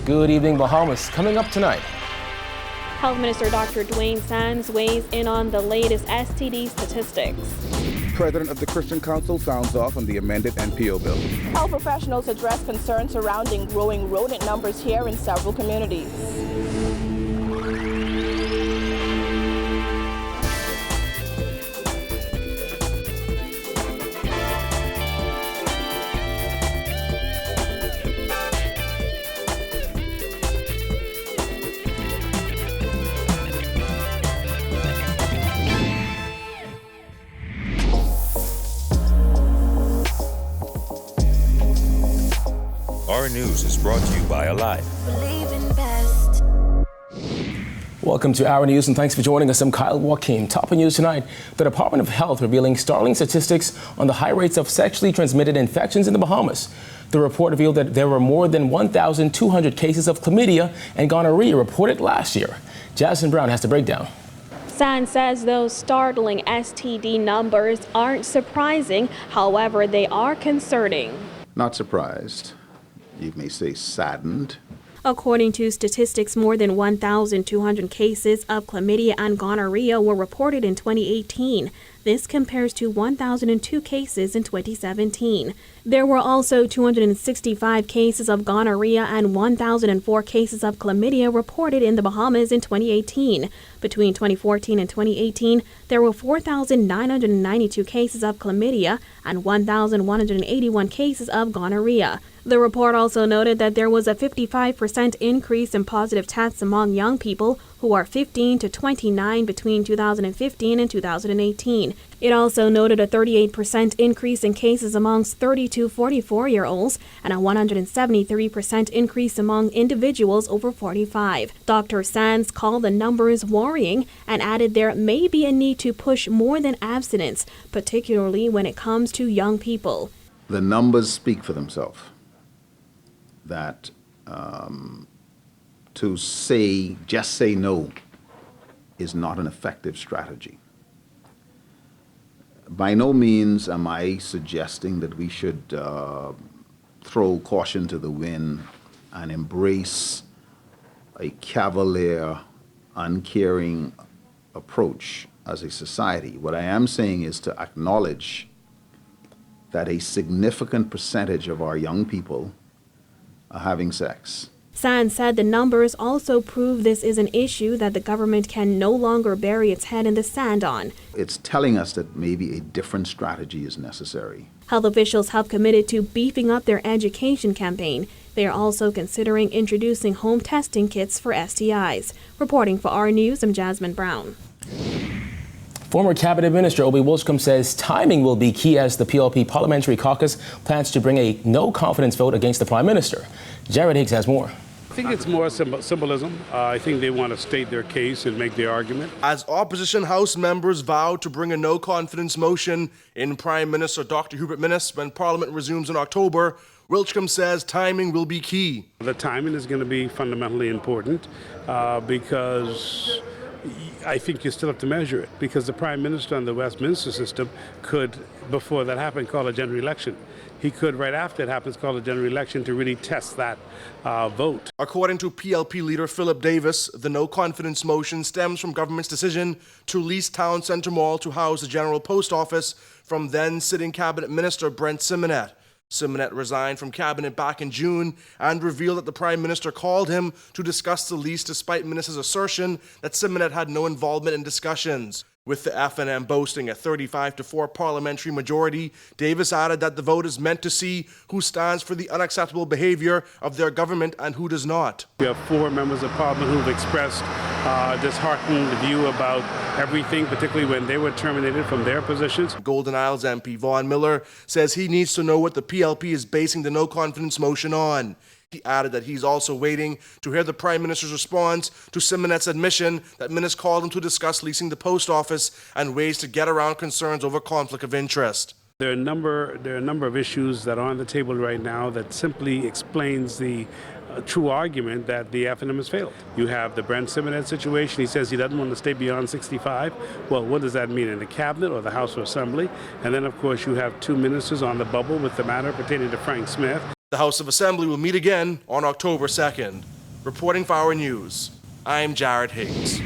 Good evening, Bahamas. Coming up tonight. Health Minister Dr. Dwayne Sands weighs in on the latest STD statistics. President of the Christian Council sounds off on the amended NPO bill. Health professionals address concerns surrounding growing rodent numbers here in several communities. Our news is brought to you by Alive. Welcome to Our News and thanks for joining us. I'm Kyle Joaquin. Top of news tonight, the Department of Health revealing startling statistics on the high rates of sexually transmitted infections in the Bahamas. The report revealed that there were more than 1,200 cases of chlamydia and gonorrhea reported last year. Jasmine Brown has the breakdown. Sands says those startling STD numbers aren't surprising. However, they are concerning. Not surprised. You may say saddened. According to statistics, more than 1,200 cases of chlamydia and gonorrhea were reported in 2018. This compares to 1,002 cases in 2017. There were also 265 cases of gonorrhea and 1,004 cases of chlamydia reported in the Bahamas in 2018. Between 2014 and 2018, there were 4,992 cases of chlamydia and 1,181 cases of gonorrhea. The report also noted that there was a 55% increase in positive tests among young people who are 15 to 29 between 2015 and 2018. It also noted a 38% increase in cases amongst 30 to 44-year-olds and a 173% increase among individuals over 45. Dr. Sands called the numbers worrying and added there may be a need to push more than abstinence, particularly when it comes to young people. The numbers speak for themselves. That to just say no is not an effective strategy. By no means am I suggesting that we should throw caution to the wind and embrace a cavalier, uncaring approach as a society. What I am saying is to acknowledge that a significant percentage of our young people are having sex. Sands said the numbers also prove this is an issue that the government can no longer bury its head in the sand on. It's telling us that maybe a different strategy is necessary. Health officials have committed to beefing up their education campaign. They are also considering introducing home testing kits for STIs. Reporting for Our News, I'm Jasmine Brown. Former Cabinet Minister Obi Wilchcombe says timing will be key as the PLP Parliamentary Caucus plans to bring a no-confidence vote against the Prime Minister. Jared Higgs has more. I think it's more symbolism. I think they want to state their case and make their argument. As opposition House members vow to bring a no-confidence motion in Prime Minister Dr. Hubert Minnis when Parliament resumes in October, Wilchcombe says timing will be key. The timing is going to be fundamentally important because I think you still have to measure it, because the Prime Minister on the Westminster system could, before that happened, call a general election. He could, right after it happens, call a general election to really test that vote. According to PLP leader Philip Davis, the no-confidence motion stems from government's decision to lease Town Centre Mall to house the General Post Office from then-sitting Cabinet Minister Brent Simonet. Simonet resigned from Cabinet back in June and revealed that the Prime Minister called him to discuss the lease despite Minnis' assertion that Simonet had no involvement in discussions. With the FNM boasting a 35-4 parliamentary majority, Davis added that the vote is meant to see who stands for the unacceptable behavior of their government and who does not. We have 4 members of Parliament who have expressed disheartened view about everything, particularly when they were terminated from their positions. Golden Isles MP Vaughn Miller says he needs to know what the PLP is basing the no-confidence motion on. He added that he's also waiting to hear the Prime Minister's response to Simonet's admission that Minnis called him to discuss leasing the post office and ways to get around concerns over conflict of interest. There are a number of issues that are on the table right now that simply explains the true argument that the FNM has failed. You have the Brent Simonet situation. He says he doesn't want to stay beyond 65. Well, what does that mean in the Cabinet or the House of Assembly? And then, of course, you have 2 ministers on the bubble with the matter pertaining to Frank Smith. The House of Assembly will meet again on October 2nd. Reporting for Our News, I'm Jared Higgs.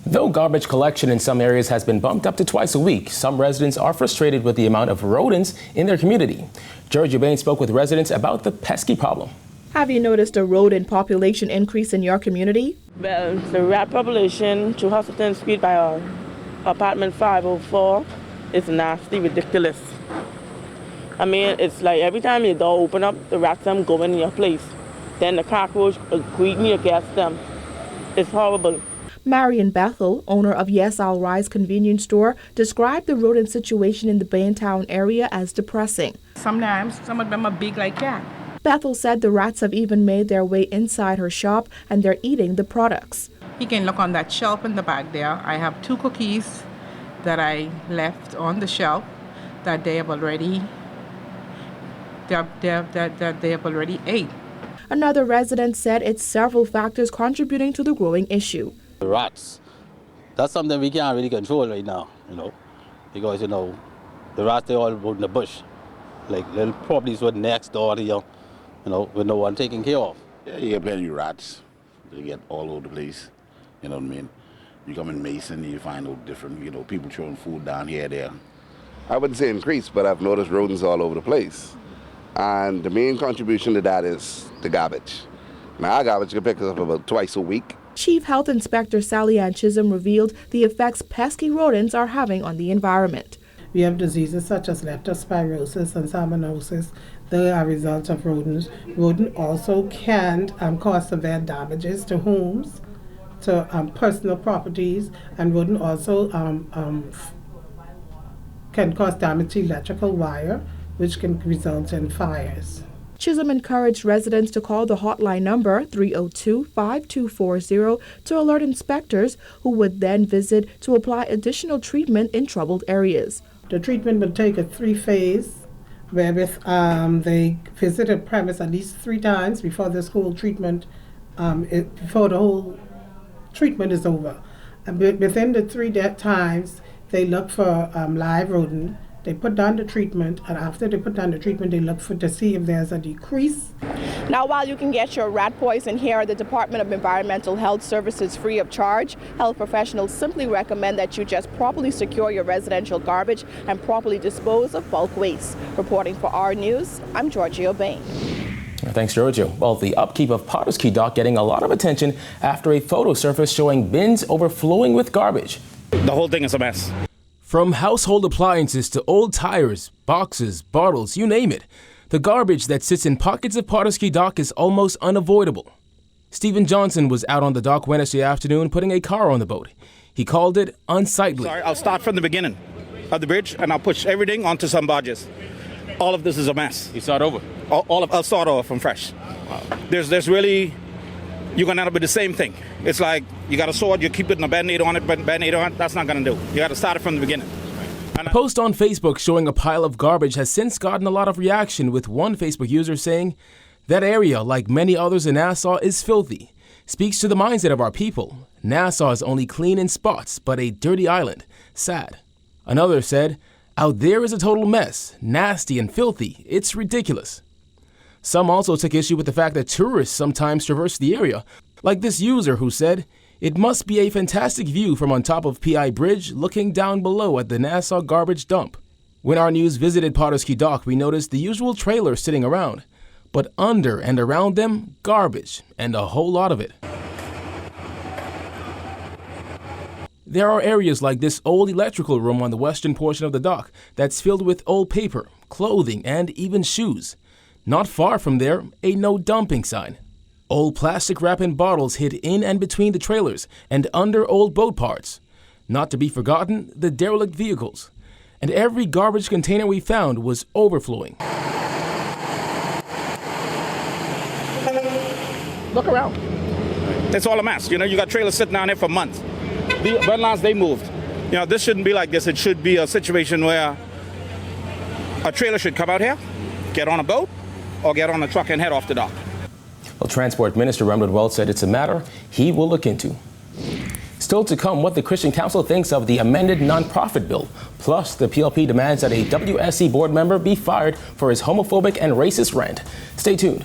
Though garbage collection in some areas has been bumped up to twice a week, some residents are frustrated with the amount of rodents in their community. Georgia Bain spoke with residents about the pesky problem. Have you noticed a rodent population increase in your community? Well, the rat population to Hustleston Street by apartment 504 is nasty, ridiculous. I mean, it's like every time your door open up, the rats them go in your place. Then the cockroach greet me against them. It's horrible. Marion Bethel, owner of Yes I'll Rise convenience store, described the rodent situation in the Baintown area as depressing. Sometimes some of them are big like cat. Bethel said the rats have even made their way inside her shop and they're eating the products. You can look on that shelf in the back there. I have 2 cookies that I left on the shelf that they have already ate. Another resident said it's several factors contributing to the growing issue. The rats, that's something we can't really control right now, because, the rats, they all out in the bush. Like, they'll probably sort next door to you, with no one taking care of. Yeah, you get plenty of rats. They get all over the place, you know what I mean? You come in Mason, you find out different, people throwing food down here, there. I wouldn't say increase, but I've noticed rodents all over the place. And the main contribution to that is the garbage. Now, our garbage can pick us up about twice a week. Chief Health Inspector Sally Ann Chisholm revealed the effects pesky rodents are having on the environment. We have diseases such as leptospirosis and salmonellosis. They are results of rodents. Rodents also can cause severe damages to homes, to personal properties, and rodents also can cause damage to electrical wire, which can result in fires. Chisholm encouraged residents to call the hotline number 302-5240 to alert inspectors who would then visit to apply additional treatment in troubled areas. The treatment will take a 3-phase, wherewith they visit a premise at least 3 times before this whole treatment, before the whole treatment is over. And within the 3 times, they look for live rodent. They put down the treatment, and after they put down the treatment, they look to see if there's a decrease. Now, while you can get your rat poison here at the Department of Environmental Health Services free of charge, health professionals simply recommend that you just properly secure your residential garbage and properly dispose of bulk waste. Reporting for Our News, I'm Georgia Bain. Thanks, Giorgio. Well, the upkeep of Potter's Key Dock getting a lot of attention after a photo surfaced showing bins overflowing with garbage. The whole thing is a mess. From household appliances to old tires, boxes, bottles, you name it. The garbage that sits in pockets of Potter's Key Dock is almost unavoidable. Stephen Johnson was out on the dock Wednesday afternoon putting a car on the boat. He called it unsightly. Sorry, I'll start from the beginning of the bridge and I'll push everything onto some barges. All of this is a mess. You start over? I'll start over from fresh. Wow. There's really, you're going to end up with the same thing. It's like you got a sword, you keep putting a band-aid on it, that's not going to do. You got to start it from the beginning. A post on Facebook showing a pile of garbage has since gotten a lot of reaction, with one Facebook user saying, "That area, like many others in Nassau, is filthy. Speaks to the mindset of our people. Nassau is only clean in spots, but a dirty island. Sad." Another said, "Out there is a total mess, nasty and filthy. It's ridiculous." Some also took issue with the fact that tourists sometimes traverse the area, like this user who said, "It must be a fantastic view from on top of PI Bridge looking down below at the Nassau garbage dump." When Our News visited Potter's Key Dock, we noticed the usual trailers sitting around, but under and around them, garbage, and a whole lot of it. There are areas like this old electrical room on the western portion of the dock that's filled with old paper, clothing, and even shoes. Not far from there, a no dumping sign. Old plastic wrap and bottles hid in and between the trailers and under old boat parts. Not to be forgotten, the derelict vehicles. And every garbage container we found was overflowing. Look around. It's all a mess. You got trailers sitting down there for months. When last they moved. This shouldn't be like this. It should be a situation where a trailer should come out here, get on a boat, or get on a truck and head off the dock. Well, Transport Minister Remwood Welch said it's a matter he will look into. Still to come, what the Christian Council thinks of the amended nonprofit bill. Plus, the PLP demands that a WSC board member be fired for his homophobic and racist rant. Stay tuned.